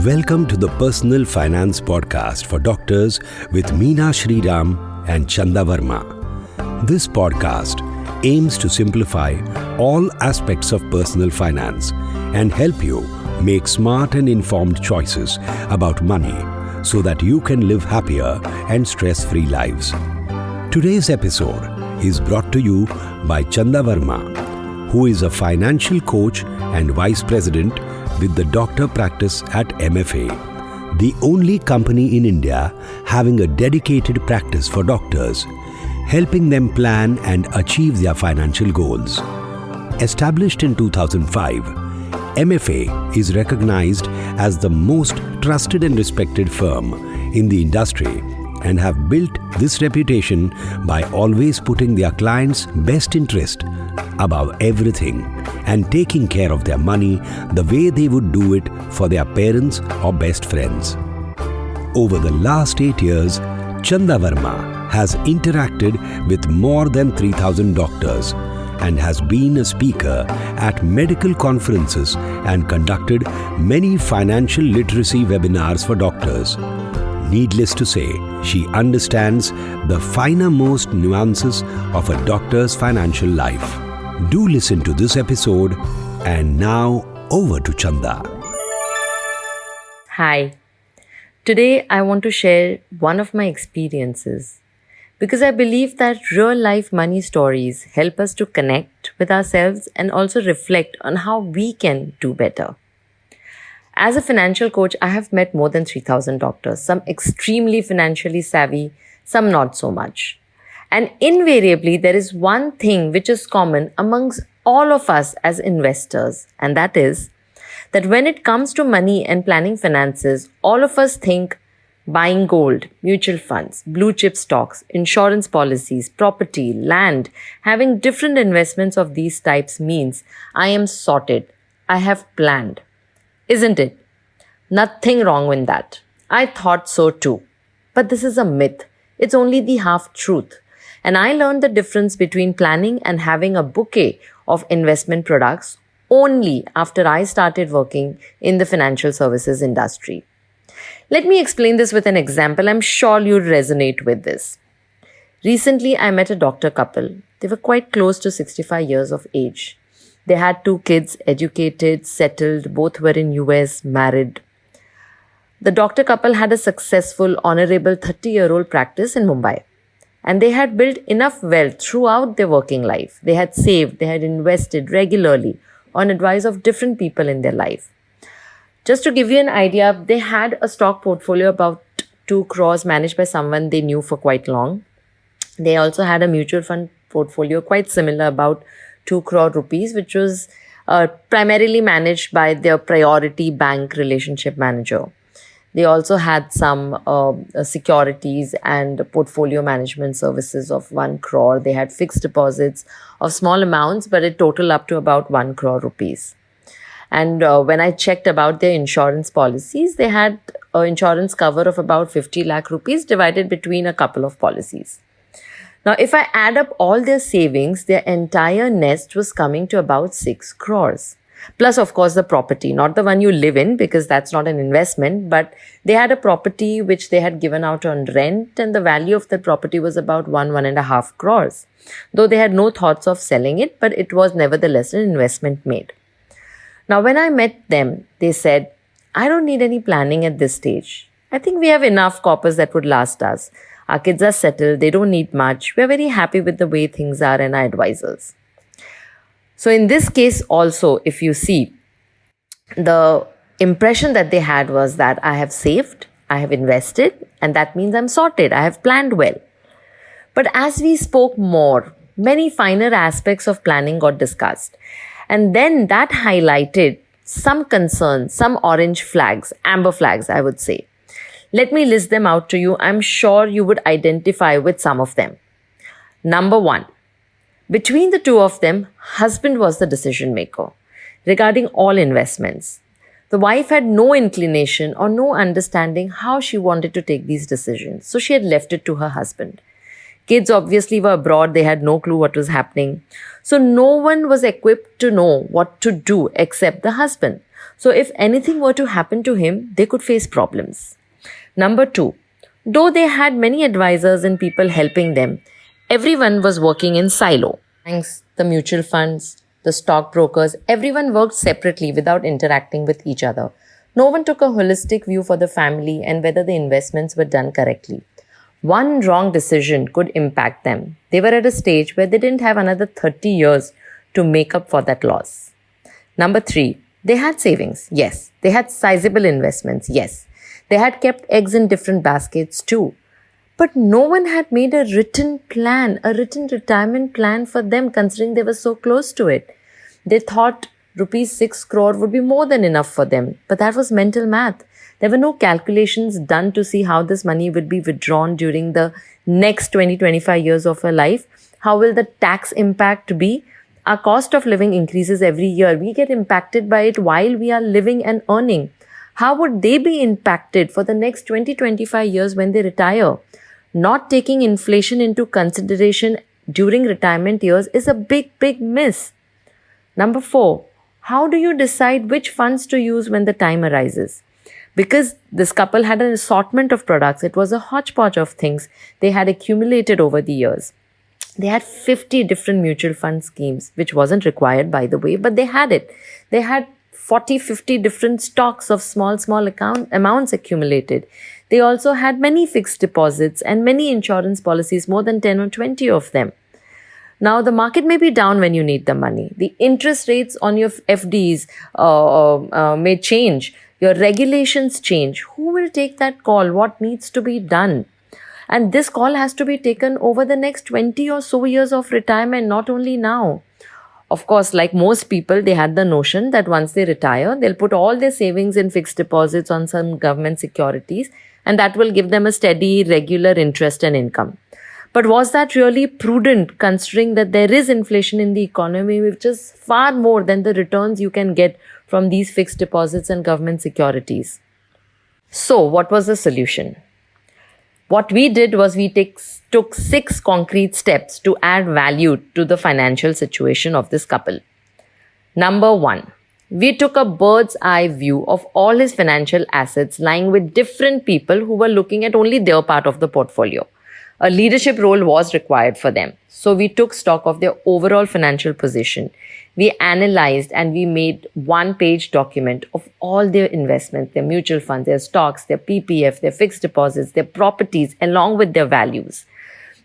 Welcome to the Personal Finance Podcast for doctors with Meena Shriram and Chanda Varma. This podcast aims to simplify all aspects of personal finance and help you make smart and informed choices about money so that you can live happier and stress-free lives. Today's episode is brought to you by Chanda Varma, who is a financial coach and vice president with the doctor practice at MFA, the only company in India having a dedicated practice for doctors, helping them plan and achieve their financial goals. Established in 2005, MFA is recognized as the most trusted and respected firm in the industry and have built this reputation by always putting their clients' best interest above everything and taking care of their money the way they would do it for their parents or best friends. Over the last 8 years, Chanda Varma has interacted with more than 3,000 doctors and has been a speaker at medical conferences and conducted many financial literacy webinars for doctors. Needless to say, she understands the finer-most nuances of a doctor's financial life. Do listen to this episode, and now over to Chanda. Hi. Today I want to share one of my experiences because I believe that real-life money stories help us to connect with ourselves and also reflect on how we can do better. As a financial coach, I have met more than 3,000 doctors, some extremely financially savvy, some not so much. And invariably, there is one thing which is common amongst all of us as investors, and that is that when it comes to money and planning finances, all of us think buying gold, mutual funds, blue chip stocks, insurance policies, property, land, having different investments of these types means I am sorted, I have planned. Isn't it? Nothing wrong with that. I thought so too. But this is a myth. It's only the half truth. And I learned the difference between planning and having a bouquet of investment products only after I started working in the financial services industry. Let me explain this with an example. I'm sure you'll resonate with this. Recently, I met a doctor couple. They were quite close to 65 years of age. They had 2 kids, educated, settled, both were in US, married. The doctor couple had a successful, honorable 30-year-old practice in Mumbai. And they had built enough wealth throughout their working life. They had saved, they had invested regularly on advice of different people in their life. Just to give you an idea, they had a stock portfolio about 2 crores managed by someone they knew for quite long. They also had a mutual fund portfolio quite similar, about 2 crore rupees, which was primarily managed by their priority bank relationship manager. They also had some securities and portfolio management services of 1 crore. They had fixed deposits of small amounts, but it totaled up to about 1 crore rupees. And when I checked about their insurance policies, they had an insurance cover of about 50 lakh rupees divided between a couple of policies. Now, if I add up all their savings, their entire nest was coming to about 6 crores. Plus, of course, the property, not the one you live in because that's not an investment, but they had a property which they had given out on rent, and the value of the property was about 1.5 crores. Though they had no thoughts of selling it, but it was nevertheless an investment made. Now, when I met them, they said, I don't need any planning at this stage. I think we have enough coppers that would last us. Our kids are settled, they don't need much. We're very happy with the way things are and our advisors. So in this case also, if you see, the impression that they had was that I have saved, I have invested, and that means I'm sorted, I have planned well. But as we spoke more, many finer aspects of planning got discussed. And then that highlighted some concerns, some orange flags, amber flags, I would say. Let me list them out to you. I'm sure you would identify with some of them. Number 1. Between the two of them, husband was the decision maker regarding all investments. The wife had no inclination or no understanding how she wanted to take these decisions. So she had left it to her husband. Kids obviously were abroad. They had no clue what was happening. So no one was equipped to know what to do except the husband. So if anything were to happen to him, they could face problems. Number two, though they had many advisors and people helping them, everyone was working in silo. Banks, the mutual funds, the stockbrokers, everyone worked separately without interacting with each other. No one took a holistic view for the family and whether the investments were done correctly. One wrong decision could impact them. They were at a stage where they didn't have another 30 years to make up for that loss. Number three, they had savings. Yes. They had sizable investments. Yes. They had kept eggs in different baskets too. But no one had made a written plan, a written retirement plan for them, considering they were so close to it. They thought rupees 6 crore would be more than enough for them. But that was mental math. There were no calculations done to see how this money would be withdrawn during the next 20-25 years of our life. How will the tax impact be? Our cost of living increases every year. We get impacted by it while we are living and earning. How would they be impacted for the next 20-25 years when they retire? Not taking inflation into consideration during retirement years is a big, big miss. Number four, how do you decide which funds to use when the time arises? Because this couple had an assortment of products, it was a hodgepodge of things they had accumulated over the years. They had 50 different mutual fund schemes, which wasn't required, by the way, but they had it. They had 40-50 different stocks of small amounts accumulated. They also had many fixed deposits and many insurance policies, more than 10 or 20 of them. Now, the market may be down when you need the money. The interest rates on your FDs may change. Your regulations change. Who will take that call? What needs to be done? And this call has to be taken over the next 20 or so years of retirement, not only now. Of course, like most people, they had the notion that once they retire, they'll put all their savings in fixed deposits on some government securities, and that will give them a steady, regular interest and income. But was that really prudent, considering that there is inflation in the economy, which is far more than the returns you can get from these fixed deposits and government securities? So, what was the solution? What we did was we took 6 concrete steps to add value to the financial situation of this couple. Number 1, we took a bird's eye view of all his financial assets lying with different people who were looking at only their part of the portfolio. A leadership role was required for them. So we took stock of their overall financial position. We analyzed and we made one-page document of all their investments, their mutual funds, their stocks, their PPF, their fixed deposits, their properties, along with their values.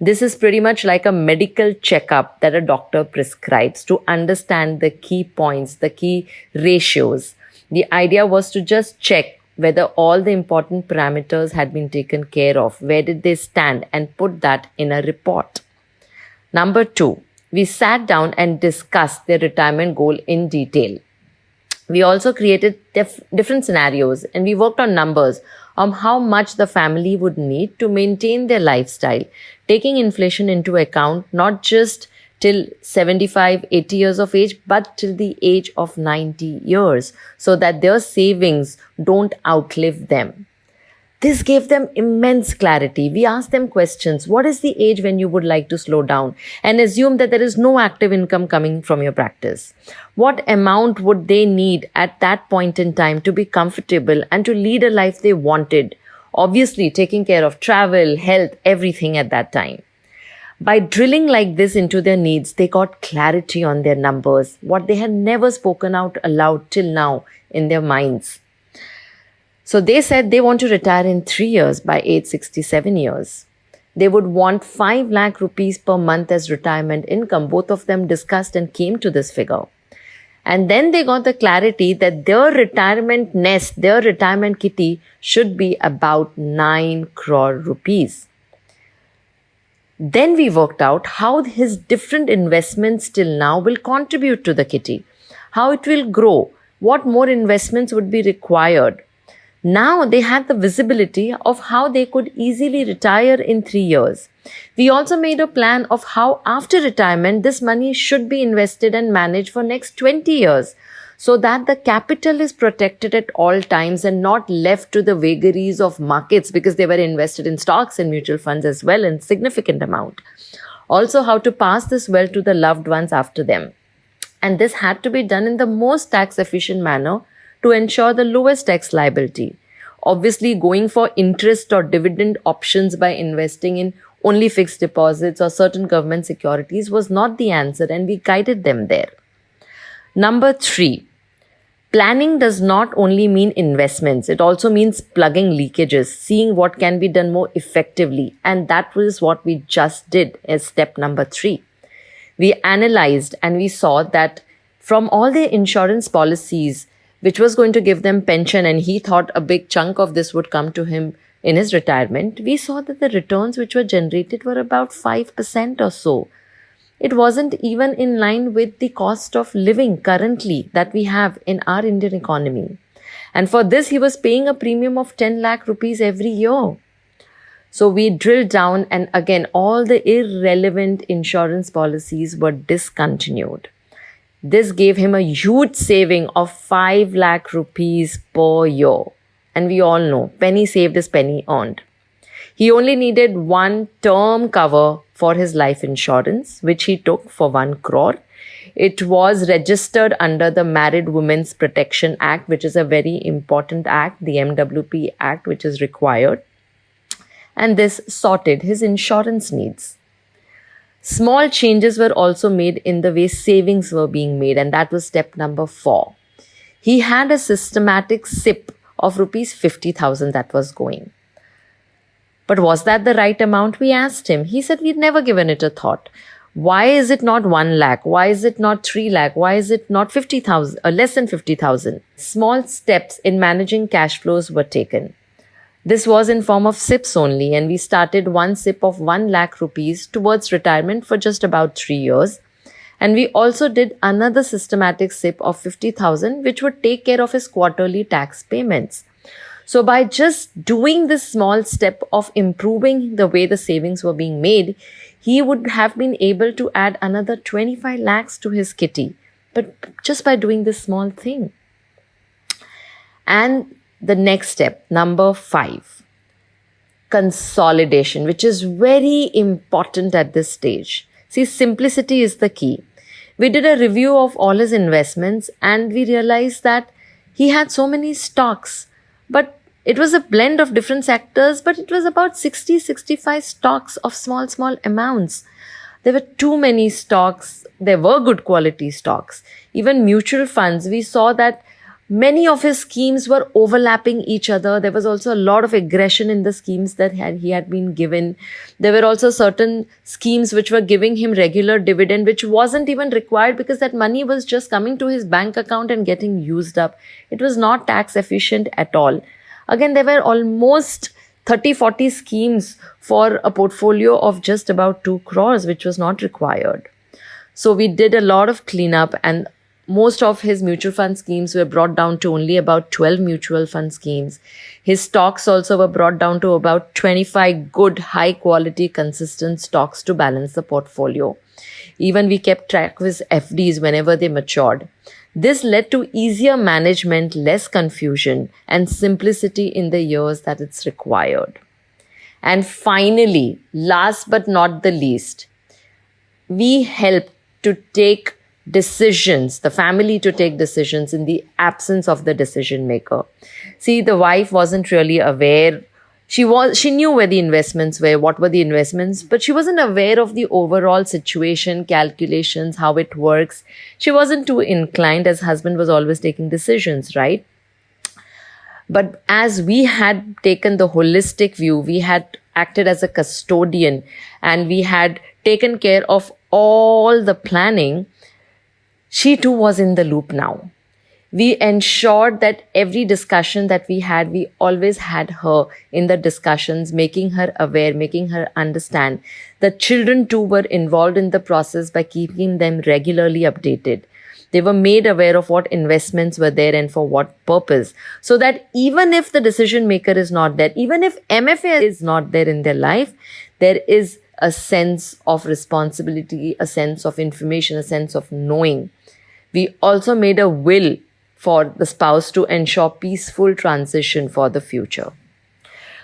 This is pretty much like a medical checkup that a doctor prescribes to understand the key points, the key ratios. The idea was to just check whether all the important parameters had been taken care of, where did they stand, and put that in a report. Number 2, we sat down and discussed their retirement goal in detail. We also created different scenarios and we worked on numbers on how much the family would need to maintain their lifestyle, taking inflation into account, not just till 75, 80 years of age, but till the age of 90 years, so that their savings don't outlive them. This gave them immense clarity. We asked them questions. What is the age when you would like to slow down? And assume that there is no active income coming from your practice. What amount would they need at that point in time to be comfortable and to lead a life they wanted? Obviously, taking care of travel, health, everything at that time. By drilling like this into their needs, they got clarity on their numbers, what they had never spoken out aloud till now in their minds. So they said they want to retire in 3 years by age 67 years. They would want 5 lakh rupees per month as retirement income. Both of them discussed and came to this figure. And then they got the clarity that their retirement nest, their retirement kitty should be about 9 crore rupees. Then we worked out how his different investments till now will contribute to the kitty, how it will grow, what more investments would be required. Now they had the visibility of how they could easily retire in 3 years. We also made a plan of how after retirement this money should be invested and managed for next 20 years so that the capital is protected at all times and not left to the vagaries of markets because they were invested in stocks and mutual funds as well in significant amount. Also how to pass this wealth to the loved ones after them. And this had to be done in the most tax efficient manner to ensure the lowest tax liability. Obviously, going for interest or dividend options by investing in only fixed deposits or certain government securities was not the answer, and we guided them there. Number 3, planning does not only mean investments, it also means plugging leakages, seeing what can be done more effectively. And that was what we just did as step number 3. We analyzed and we saw that from all their insurance policies, which was going to give them pension, and he thought a big chunk of this would come to him in his retirement, we saw that the returns which were generated were about 5% or so. It wasn't even in line with the cost of living currently that we have in our Indian economy. And for this, he was paying a premium of 10 lakh rupees every year. So we drilled down, and again, all the irrelevant insurance policies were discontinued. This gave him a huge saving of 5 lakh rupees per year. And we all know, penny saved is penny earned. He only needed one term cover for his life insurance, which he took for 1 crore. It was registered under the Married Women's Protection Act, which is a very important act, the MWP Act, which is required. And this sorted his insurance needs. Small changes were also made in the way savings were being made, and that was step number 4. He had a systematic SIP of rupees 50,000 that was going. But was that the right amount? We asked him. He said we'd never given it a thought. Why is it not 1 lakh? Why is it not 3 lakh? Why is it not 50,000 or less than 50,000? Small steps in managing cash flows were taken. This was in form of SIPs only, and we started one SIP of 1 lakh rupees towards retirement for just about 3 years. And we also did another systematic SIP of 50,000, which would take care of his quarterly tax payments. So by just doing this small step of improving the way the savings were being made, he would have been able to add another 25 lakhs to his kitty, but just by doing this small thing. And the next step, number 5, consolidation, which is very important at this stage. See, simplicity is the key. We did a review of all his investments and we realized that he had so many stocks, but it was a blend of different sectors, but it was about 65 stocks of small amounts. There were too many stocks. There were good quality stocks. Even mutual funds, we saw that many of his schemes were overlapping each other. There was also a lot of aggression in the schemes that he had been given. There were also certain schemes which were giving him regular dividend, which wasn't even required because that money was just coming to his bank account and getting used up. It was not tax efficient at all. Again, there were almost 30-40 schemes for a portfolio of just about 2 crores, which was not required. So we did a lot of cleanup, and most of his mutual fund schemes were brought down to only about 12 mutual fund schemes. His stocks also were brought down to about 25 good, high quality, consistent stocks to balance the portfolio. Even we kept track of his FDs whenever they matured. This led to easier management, less confusion, and simplicity in the years that it's required. And finally, last but not the least, we helped to take decisions, the family to take decisions in the absence of the decision maker. See, the wife wasn't really aware. She knew where the investments were, what were the investments, but she wasn't aware of the overall situation, calculations, how it works. She wasn't too inclined, as husband was always taking decisions, right? But as we had taken the holistic view, we had acted as a custodian and we had taken care of all the planning, she too was in the loop now. We ensured that every discussion that we had, we always had her in the discussions, making her aware, making her understand. The children too were involved in the process by keeping them regularly updated. They were made aware of what investments were there and for what purpose. So that even if the decision maker is not there, even if MFA is not there in their life, there is a sense of responsibility, a sense of information, a sense of knowing. We also made a will for the spouse to ensure peaceful transition for the future.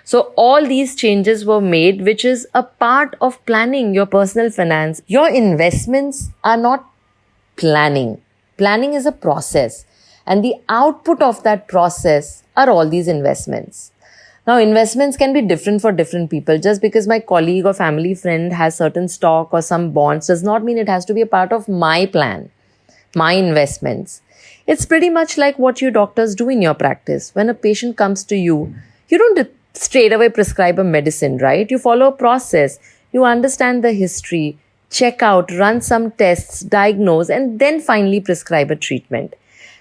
So all these changes were made, which is a part of planning your personal finance. Your investments are not planning. Planning is a process. And the output of that process are all these investments. Now, investments can be different for different people. Just because my colleague or family friend has certain stock or some bonds does not mean it has to be a part of my plan, my investments. It's pretty much like what you doctors do in your practice. When a patient comes to you, you don't straight away prescribe a medicine, right? You follow a process. You understand the history, check out, run some tests, diagnose, and then finally prescribe a treatment.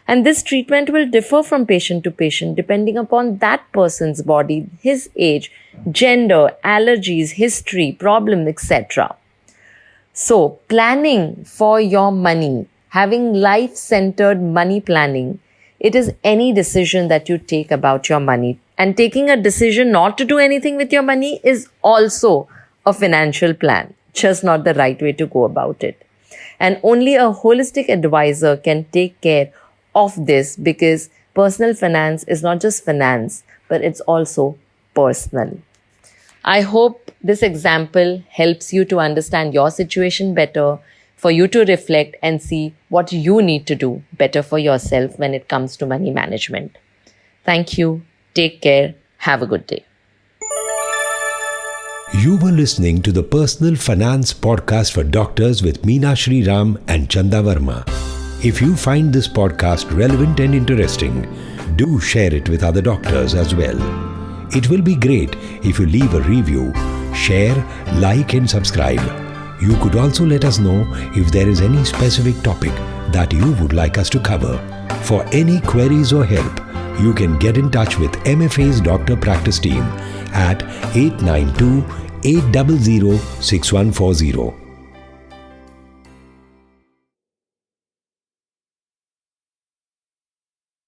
And this treatment will differ from patient to patient depending upon that person's body, his age, gender, allergies, history, problem, etc. So, planning for your money, having life-centered money planning, it is any decision that you take about your money. And taking a decision not to do anything with your money is also a financial plan, just not the right way to go about it. And only a holistic advisor can take care of this, because personal finance is not just finance, but it's also personal. I hope this example helps you to understand your situation better, for you to reflect and see what you need to do better for yourself when it comes to money management. Thank you. Take care. Have a good day. You were listening to the Personal Finance Podcast for Doctors with Meena Shriram and Chanda Varma. If you find this podcast relevant and interesting, do share it with other doctors as well. It will be great if you leave a review, share, like and subscribe. You could also let us know if there is any specific topic that you would like us to cover. For any queries or help, you can get in touch with MFA's Doctor Practice Team at 892-800-6140.